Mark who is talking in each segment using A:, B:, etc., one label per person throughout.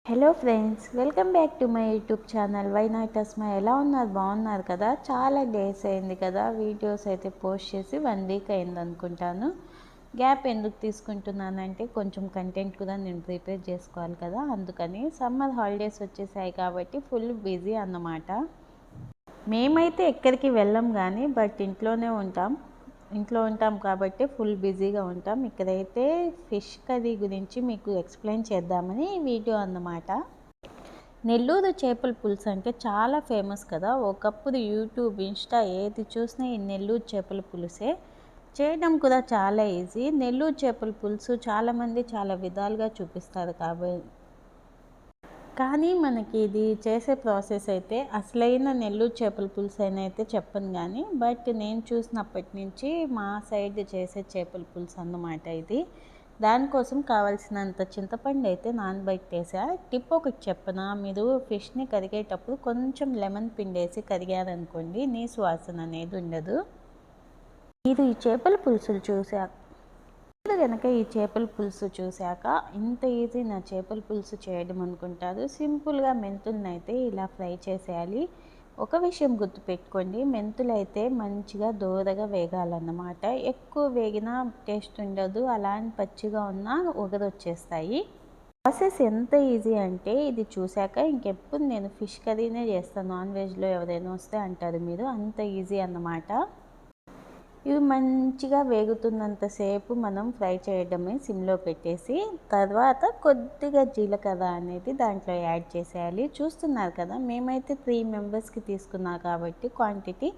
A: Hello friends, welcome back to my YouTube channel why not Asma. ఎలా ఉన్నారు? బాగున్నారు కదా? చాలా డేస్ అయింది కదా వీడియోస్ అయితే పోస్ట్ చేసి 1 వీక్ అయింది అనుకుంటాను. గ్యాప్ ఎందుకు తీసుకుంటున్నానంటే కొంచెం కంటెంట్ కూడా నేను ప్రిపేర్ చేసుకోవాలి కదా, అందుకని. సమ్మర్ హాలిడేస్ వచ్చేసాయి కాబట్టి ఫుల్ బిజీ అన్నమాట. మేమైతే ఎక్కడికి వెళ్ళం కానీ బట్ ఇంట్లో ఉంటాం కాబట్టి ఫుల్ బిజీగా ఉంటాం. ఇక్కడైతే ఫిష్ కర్రీ గురించి మీకు ఎక్స్ప్లెయిన్ చేద్దామని వీడియో అన్నమాట. నెల్లూరు చేపల పులుసు అంటే చాలా ఫేమస్ కదా. ఒకప్పుడు యూట్యూబ్, ఇన్స్టా ఏది చూసినా ఈ నెల్లూరు చేపల పులుసే. చేయడం కూడా చాలా ఈజీ. నెల్లూరు చేపల పులుసు చాలామంది చాలా విధాలుగా చూపిస్తారు కానీ మనకి ఇది చేసే ప్రాసెస్ అయితే అసలైన నెల్లూరు చేపల పులుసు అయితే చెప్పను కానీ, బట్ నేను చూసినప్పటి నుంచి మా సైడ్ చేసే చేపల పులుసు అన్నమాట ఇది. దానికోసం కావాల్సినంత చింతపండు అయితే నానబెట్టేసా. టిప్ ఒకటి చెప్పనా, మీరు ఫిష్ని కరిగేటప్పుడు కొంచెం లెమన్ పిండేసి కరిగారనుకోండి, నీసు వాసన అనేది ఉండదు. మీరు ఈ చేపల పులుసులు కనుక ఈ చేపల పులుసు చూశాక ఇంత ఈజీ నా చేపల పులుసు చేయడం అనుకుంటారు. సింపుల్గా మెంతులను అయితే ఇలా ఫ్రై చేసేయాలి. ఒక విషయం గుర్తుపెట్టుకోండి, మెంతులు అయితే మంచిగా దోరగా వేగాలన్నమాట. ఎక్కువ వేగినా టేస్ట్ ఉండదు, అలా అని పచ్చిగా ఉన్నా వచ్చేస్తాయి. ప్రాసెస్ ఎంత ఈజీ అంటే ఇది చూశాక ఇంకెప్పుడు నేను ఫిష్ కర్రీనే చేస్తాను, నాన్ వెజ్లో ఎవరైనా వస్తే అంటారు మీరు, అంత ఈజీ అన్నమాట. ఇవి మంచిగా వేగుతున్నంతసేపు మనం ఫ్రై చేయడమే సిమ్లో పెట్టేసి, తర్వాత కొద్దిగా జీలకర్ర అనేది దాంట్లో యాడ్ చేసేయాలి. చూస్తున్నారు కదా, మేమైతే 3 మెంబర్స్కి తీసుకున్నాం కాబట్టి క్వాంటిటీ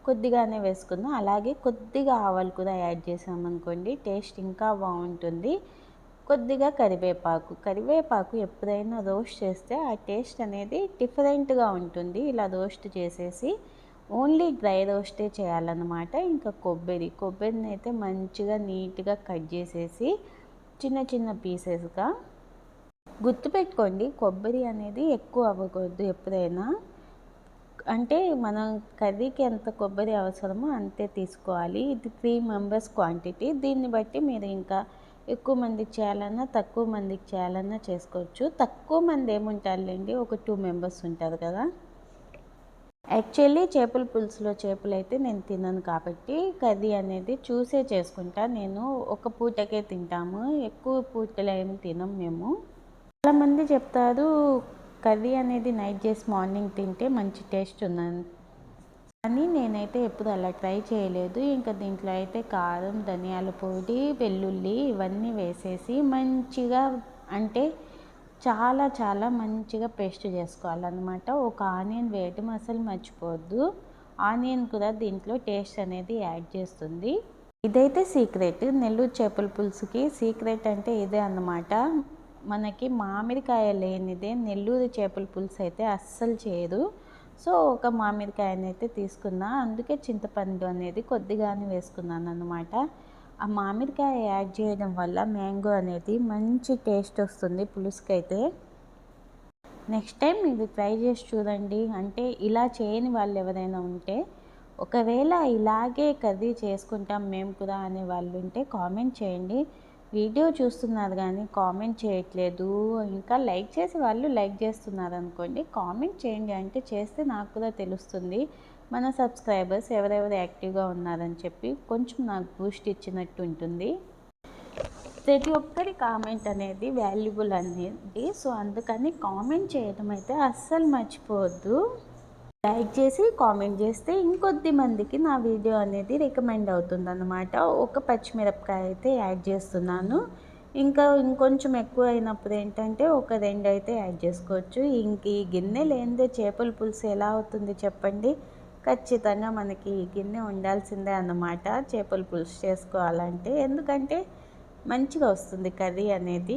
A: కొద్దిగానే వేసుకున్నాం. అలాగే కొద్దిగా ఆవాలు కూడా యాడ్ చేసామనుకోండి టేస్ట్ ఇంకా బాగుంటుంది. కొద్దిగా కరివేపాకు ఎప్పుడైనా రోస్ట్ చేస్తే ఆ టేస్ట్ అనేది డిఫరెంట్గా ఉంటుంది. ఇలా రోస్ట్ చేసేసి ఓన్లీ డ్రై రోస్టే చేయాలన్నమాట. ఇంకా కొబ్బరిని అయితే మంచిగా నీట్గా కట్ చేసేసి చిన్న చిన్న పీసెస్గా. గుర్తుపెట్టుకోండి, కొబ్బరి అనేది ఎక్కువ అవ్వకూడదు ఎప్పుడైనా. అంటే మనం కర్రీకి ఎంత కొబ్బరి అవసరమో అంతే తీసుకోవాలి. ఇది 3 మెంబర్స్ క్వాంటిటీ. దీన్ని బట్టి మీరు ఇంకా ఎక్కువ మందికి చేయాలన్నా తక్కువ మందికి చేయాలన్నా చేసుకోవచ్చు. తక్కువ మంది ఏముంటారులేండి, ఒక 2 మెంబర్స్ ఉంటారు కదా. యాక్చువల్లీ చేపల పులుసులో చేపలు అయితే నేను తినను కాబట్టి కర్రీ అనేది చూసే చేసుకుంటా. నేను ఒక పూటకే తింటాము, ఎక్కువ పూటలు ఏమి తినం మేము. చాలామంది చెప్తారు కర్రీ అనేది నైట్ చేసి మార్నింగ్ తింటే మంచి టేస్ట్ ఉందని, కానీ నేనైతే ఎప్పుడు అలా ట్రై చేయలేదు. ఇంకా దీంట్లో అయితే కారం, ధనియాల పొడి, వెల్లుల్లి ఇవన్నీ వేసేసి మంచిగా, అంటే చాలా చాలా మంచిగా పేస్ట్ చేసుకోవాలన్నమాట. ఒక ఆనియన్ వేయటం అసలు మర్చిపోవద్దు. ఆనియన్ కూడా దీంట్లో టేస్ట్ అనేది యాడ్ చేస్తుంది. ఇదైతే సీక్రెట్, నెల్లూరు చేపల పులుసుకి సీక్రెట్ అంటే ఇదే అన్నమాట. మనకి మామిడికాయ లేనిదే నెల్లూరు చేపల పులుసు అయితే అస్సలు చేయదు. సో ఒక మామిడికాయని అయితే తీసుకున్నా, అందుకే చింతపండు అనేది కొద్దిగానే వేసుకున్నాను అన్నమాట. ఆ మామిడికాయ యాడ్ చేయడం వల్ల మ్యాంగో అనేది మంచి టేస్ట్ వస్తుంది పులుసుకైతే. నెక్స్ట్ టైం ఇది ట్రై చేసి చూడండి. అంటే ఇలా చేయని వాళ్ళు ఎవరైనా ఉంటే, ఒకవేళ ఇలాగే కర్రీ చేసుకుంటాం మేము కూడా అనే వాళ్ళు ఉంటే కామెంట్ చేయండి. వీడియో చూస్తున్నారు కానీ కామెంట్ చేయట్లేదు. ఇంకా లైక్ చేసే వాళ్ళు లైక్ చేస్తున్నారు అనుకోండి, కామెంట్ చేయండి. అంటే చేస్తే నాకు కూడా తెలుస్తుంది మన సబ్స్క్రైబర్స్ ఎవరెవరు యాక్టివ్గా ఉన్నారని చెప్పి కొంచెం నాకు బూస్ట్ ఇచ్చినట్టు ఉంటుంది. ప్రతి ఒక్కరి కామెంట్ అనేది వాల్యుబుల్ అనేది. సో అందుకని కామెంట్ చేయడం అయితే అస్సలు మర్చిపోవద్దు. లైక్ చేసి కామెంట్ చేస్తే ఇంకొద్ది మందికి నా వీడియో అనేది రికమెండ్ అవుతుంది అన్నమాట. ఒక పచ్చిమిరపకాయ అయితే యాడ్ చేస్తున్నాను. ఇంకొంచెం ఎక్కువ అయినప్పుడు ఏంటంటే ఒక 2 అయితే యాడ్ చేసుకోవచ్చు. ఈ గిన్నె లేనిదే చేపల పులుసు ఎలా అవుతుంది చెప్పండి. ఖచ్చితంగా మనకి ఈ గిన్నె ఉండాల్సిందే అన్నమాట చేపల పులుసు చేసుకోవాలంటే. ఎందుకంటే మంచిగా వస్తుంది కర్రీ అనేది.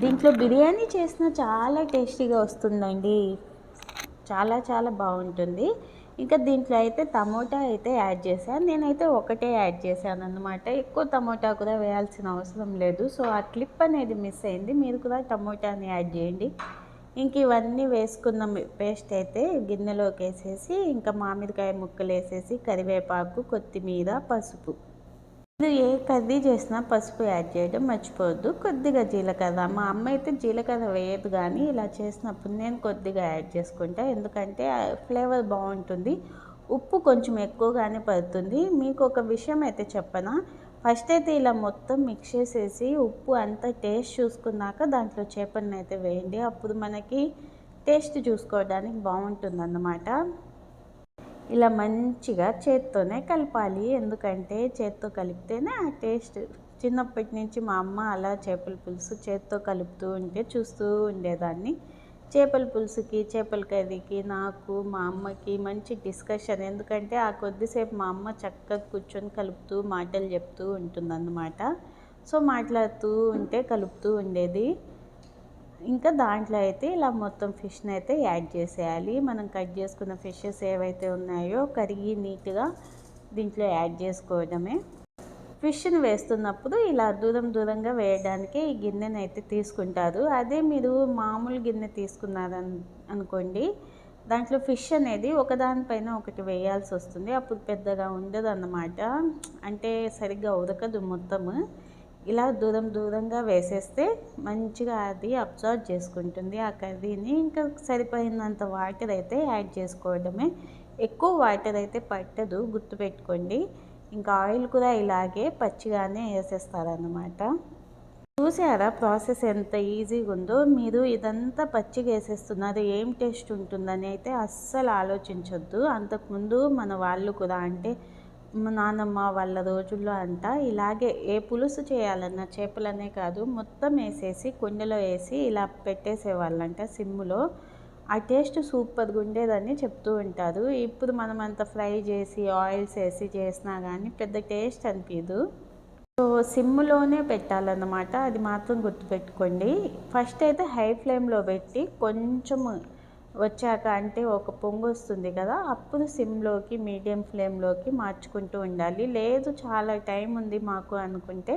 A: దీంట్లో బిర్యానీ చేసినా చాలా టేస్టీగా వస్తుందండి, చాలా చాలా బాగుంటుంది. ఇంకా దీంట్లో అయితే టమోటా అయితే యాడ్ చేశాను. నేనైతే ఒకటే యాడ్ చేశాను అన్నమాట. ఎక్కువ టమోటా కూడా వేయాల్సిన అవసరం లేదు. సో ఆ క్లిప్ అనేది మిస్ అయింది. మీరు కూడా టమోటాని యాడ్ చేయండి. ఇంక ఇవన్నీ వేసుకున్న పేస్ట్ అయితే గిన్నెలోకి వేసేసి ఇంకా మామిడికాయ ముక్కలు వేసేసి కరివేపాకు, కొత్తిమీర, పసుపు మీరు ఏ కర్రీ చేసినా పసుపు యాడ్ చేయడం మర్చిపోవద్దు. కొద్దిగా జీలకర్ర, మా అమ్మ అయితే జీలకర్ర వేయదు కానీ ఇలా చేసినప్పుడు నేను కొద్దిగా యాడ్ చేసుకుంటా, ఎందుకంటే ఫ్లేవర్ బాగుంటుంది. ఉప్పు కొంచెం ఎక్కువగానే పడుతుంది. మీకు ఒక విషయం అయితే చెప్పనా, ఫస్ట్ అయితే ఇలా మొత్తం మిక్స్ చేసేసి ఉప్పు అంతా టేస్ట్ చూసుకున్నాక దాంట్లో చేపలను అయితే వేయండి. అప్పుడు మనకి టేస్ట్ చూసుకోవడానికి బాగుంటుందన్నమాట. ఇలా మంచిగా చేత్తోనే కలపాలి, ఎందుకంటే చేత్తో కలిపితేనే ఆ టేస్ట్. చిన్నప్పటి నుంచి మా అమ్మ అలా చేపల పులుసు చేత్తో కలుపుతూ ఉంటే చూస్తూ ఉండేదాన్ని. చేపల పులుసుకి, చేపల కర్రీకి నాకు మా అమ్మకి మంచి డిస్కషన్, ఎందుకంటే ఆ కొద్దిసేపు మా అమ్మ చక్కగా కూర్చొని కలుపుతూ మాటలు చెప్తూ ఉంటుందన్నమాట. సో మాట్లాడుతూ ఉంటే కలుపుతూ ఉండేది. ఇంకా దాంట్లో అయితే ఇలా మొత్తం ఫిష్ని అయితే యాడ్ చేసేయాలి. మనం కట్ చేసుకున్న ఫిషెస్ ఏవైతే ఉన్నాయో కడిగి నీట్గా దీంట్లో యాడ్ చేసుకోవడమే. ఫిష్ని వేస్తున్నప్పుడు ఇలా దూరం దూరంగా వేయడానికి ఈ గిన్నెని అయితే తీసుకుంటారు. అదే మీరు మామూలు గిన్నె తీసుకున్నారని అనుకోండి, దాంట్లో ఫిష్ అనేది ఒకదానిపైన ఒకటి వేయాల్సి వస్తుంది. అప్పుడు పెద్దగా ఉండదు అన్నమాట, అంటే సరిగ్గా ఉడకదు మొత్తము. ఇలా దూరం దూరంగా వేసేస్తే మంచిగా అది అబ్జర్వ్ చేసుకుంటుంది ఆ కర్రీని. ఇంకా సరిపోయినంత వాటర్ అయితే యాడ్ చేసుకోవడమే. ఎక్కువ వాటర్ అయితే పట్టదు, గుర్తుపెట్టుకోండి. ఇంకా ఆయిల్ కూడా ఇలాగే పచ్చిగానే వేసేస్తారన్నమాట. చూసారా ప్రాసెస్ ఎంత ఈజీగా ఉందో. మీరు ఇదంతా పచ్చిగా వేసేస్తున్నారు, ఏం టేస్ట్ ఉంటుందని అయితే అస్సలు ఆలోచించొద్దు. అంతకుముందు మన వాళ్ళు కూడా, అంటే మా నాన్నమ్మ వాళ్ళ రోజుల్లో అంట ఇలాగే ఏ పులుసు చేయాలన్నా చేపలనే కాదు మొత్తం వేసేసి కుండలో వేసి ఇలా పెట్టేసేవాళ్ళంట సిమ్ములో. ఆ టేస్ట్ సూపర్గా ఉండేదని చెప్తూ ఉంటారు. ఇప్పుడు మనం అంత ఫ్రై చేసి ఆయిల్స్ వేసి చేసినా కానీ పెద్ద టేస్ట్ అనిపించదు. సో సిమ్లోనే పెట్టాలన్నమాట, అది మాత్రం గుర్తుపెట్టుకోండి. ఫస్ట్ అయితే హై ఫ్లేమ్లో పెట్టి కొంచెం వచ్చాక, అంటే ఒక పొంగు వస్తుంది కదా, అప్పుడు సిమ్లోకి మీడియం ఫ్లేమ్లోకి మార్చుకుంటూ ఉండాలి. లేదు చాలా టైం ఉంది మాకు అనుకుంటే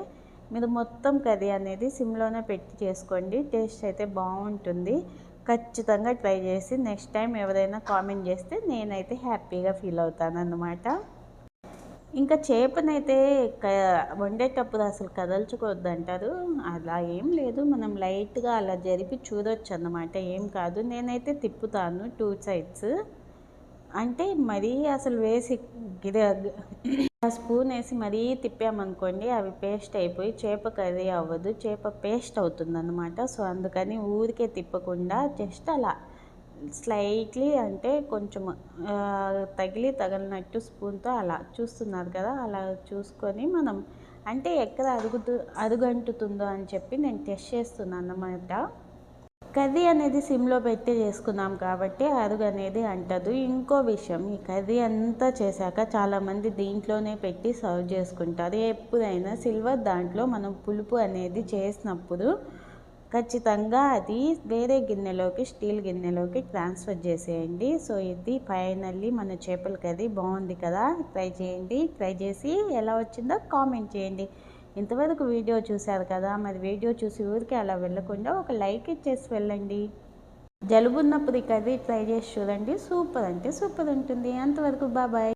A: మీరు మొత్తం కర్రీ అనేది సిమ్లోనే పెట్టి చేసుకోండి, టేస్ట్ అయితే బాగుంటుంది. ఖచ్చితంగా ట్రై చేసి నెక్స్ట్ టైం ఎవరైనా కామెంట్ చేస్తే నేనైతే హ్యాపీగా ఫీల్ అవుతాను అన్నమాట. ఇంకా చేపనైతే వండేటప్పుడు అసలు కదల్చుకోవద్దు అంటారు. అలా ఏం లేదు, మనం లైట్గా అలా జరిపి చూడొచ్చు అన్నమాట, ఏం కాదు. నేనైతే తిప్పుతాను 2 సైడ్స్, అంటే మరీ అసలు వేసి స్పూన్ వేసి మరీ తిప్పామనుకోండి అవి పేస్ట్ అయిపోయి చేప కర్రీ అవ్వదు, చేప పేస్ట్ అవుతుంది అన్నమాట. సో అందుకని ఊరికే తిప్పకుండా జస్ట్ అలా స్లైట్లీ, అంటే కొంచెం తగిలినట్టు స్పూన్తో అలా చూస్తున్నారు కదా, అలా చూసుకొని మనం, అంటే ఎక్కడ అడుగంటుతుందో అని చెప్పి నేను టెస్ట్ చేస్తున్నాను అన్నమాట. కర్రీ అనేది సిమ్లో పెట్టి చేసుకున్నాం కాబట్టి అరుగు అనేది అంటదు. ఇంకో విషయం, ఈ కర్రీ అంతా చేశాక చాలామంది దీంట్లోనే పెట్టి సర్వ్ చేసుకుంటారు. ఎప్పుడైనా సిల్వర్ దాంట్లో మనం పులుపు అనేది చేసినప్పుడు ఖచ్చితంగా అది వేరే గిన్నెలోకి, స్టీల్ గిన్నెలోకి ట్రాన్స్ఫర్ చేసేయండి. సో ఇది ఫైనల్లీ మన చేపల కర్రీ బాగుంది కదా, ట్రై చేయండి. ట్రై చేసి ఎలా వచ్చిందో కామెంట్ చేయండి. ఇంతవరకు వీడియో చూశారు కదా, మరి వీడియో చూసి ఊరికి అలా వెళ్ళకుండా ఒక లైక్ ఇచ్చేసి వెళ్ళండి. జలుబు ఉన్నప్పుడు ఈ కర్రీ ట్రై చేసి చూడండి, సూపర్ అంటే సూపర్ ఉంటుంది. అంతవరకు బాయ్.